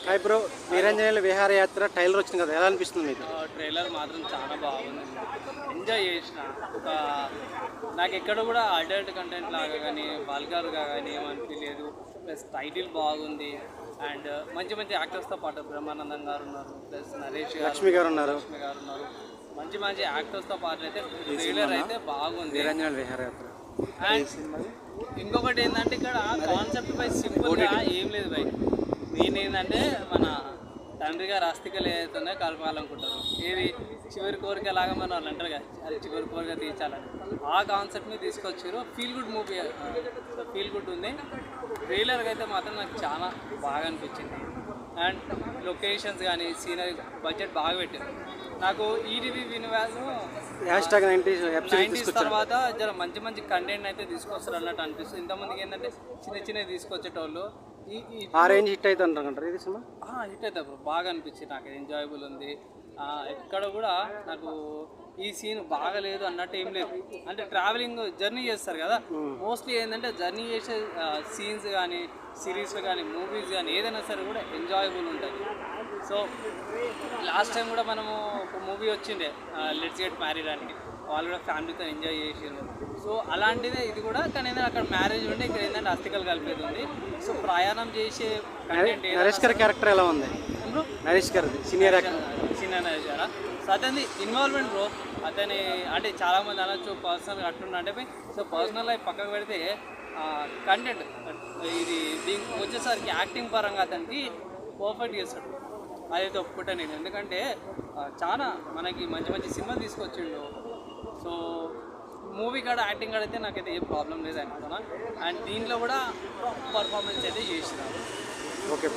Hi bro, వీరాంజనేయుల విహారయాత్ర trailer వచ్చింది కదా, ఎలా అనిపిస్తుంది మీకు? ట్రైలర్ మాత్రం చాలా బాగుంది. ఎంజాయ్ చేసిన. నాకు ఎక్కడ కూడా అడల్ట్ కంటెంట్ లాగా కానీ వల్గర్గా కానీ ఏమనిపించలేదు. ప్లస్ టైటిల్ బాగుంది. అండ్ మంచి మంచి యాక్టర్స్తో పాటు బ్రహ్మానందం గారు ఉన్నారు, ప్లస్ నరేష్ గారు, లక్ష్మి గారు ఉన్నారు. మంచి మంచి యాక్టర్స్తో పాటు అయితే ట్రైలర్ అయితే బాగుంది. వీరాంజనేయుల విహారయాత్ర. అండ్ ఇంకొకటి ఏంటంటే ఇక్కడ కాన్సెప్ట్ బై సింపుల్గా ఏం లేదు బై. మెయిన్ ఏంటంటే మన తండ్రి గారు అస్థికలు ఏదైతుందో కలపాలనుకుంటారు. ఏది చివరి కోరిక లాగా మన వాళ్ళు అంటారు కదా, అది చివరి కోరిక తీర్చాలని. ఆ కాన్సెప్ట్ని తీసుకొచ్చారు. Feel good movie, feel good ఉంది. ట్రైలర్కి అయితే మాత్రం నాకు చాలా బాగా అనిపించింది. అండ్ లొకేషన్స్ కానీ సీనరీ బడ్జెట్ బాగా పెట్టారు. నాకు ఈటీవీ వినివాళ్ళు #90s తర్వాత జర మంచి మంచి కంటెంట్ అయితే తీసుకొస్తారు అన్నట్టు అనిపిస్తుంది. ఇంతమందికి ఏంటంటే చిన్న చిన్నవి తీసుకొచ్చేటోళ్ళు ఆ రేంజ్ హిట్ అయితే అంటారు. ఇది సినిమా హిట్ అవుతుంది బ్రో. బాగా అనిపించింది, నాకు ఎంజాయబుల్ ఉంది. ఎక్కడ కూడా నాకు ఈ సీన్ బాగలేదు అన్నట్టు ఏం లేదు. అంటే ట్రావెలింగ్ జర్నీ చేస్తారు కదా, మోస్ట్లీ ఏంటంటే జర్నీ చేసే సీన్స్ కానీ సిరీస్లు కానీ మూవీస్ కానీ ఏదైనా సరే కూడా ఎంజాయబుల్ ఉంటుంది. సో లాస్ట్ టైం కూడా మనము ఒక మూవీ వచ్చిండే లెట్స్ గెట్ మ్యారీడ్ అని, వాళ్ళు కూడా ఫ్యామిలీతో ఎంజాయ్ చేసారు. సో అలాంటిదే ఇది కూడా. కానీ ఏంటంటే అక్కడ మ్యారేజ్ ఉంటే ఇక్కడ ఏంటంటే అస్థికలు కలిపేది ఉంది. సో ప్రయాణం చేసే నరేష్ గారి క్యారెక్టర్ ఎలా ఉంది? నరేష్ గారు సీనియర్ నరేష్ గారా? సో అతని ఇన్వాల్వ్మెంట్ బ్రో. అతని అంటే చాలామంది అనొచ్చు పర్సనల్గా అట్లుండే అంటే. సో పర్సనల్ లైఫ్ పక్కకు పెడితే కంటెంట్ ఇది దీనికి వచ్చేసరికి యాక్టింగ్ పరంగా అతనికి పర్ఫెక్ట్ చేస్తాడు. అదైతే ఒప్పుకుంటా నేను. ఎందుకంటే చాలా మనకి మంచి మంచి సినిమా తీసుకొచ్చిండు. సో మూవీ కాడ యాక్టింగ్ కాడ అయితే నాకైతే ఏ ప్రాబ్లం లేదు అనుకున్నా. అండ్ దీంట్లో కూడా పర్ఫార్మెన్స్ అయితే చేసినారు. ఓకే.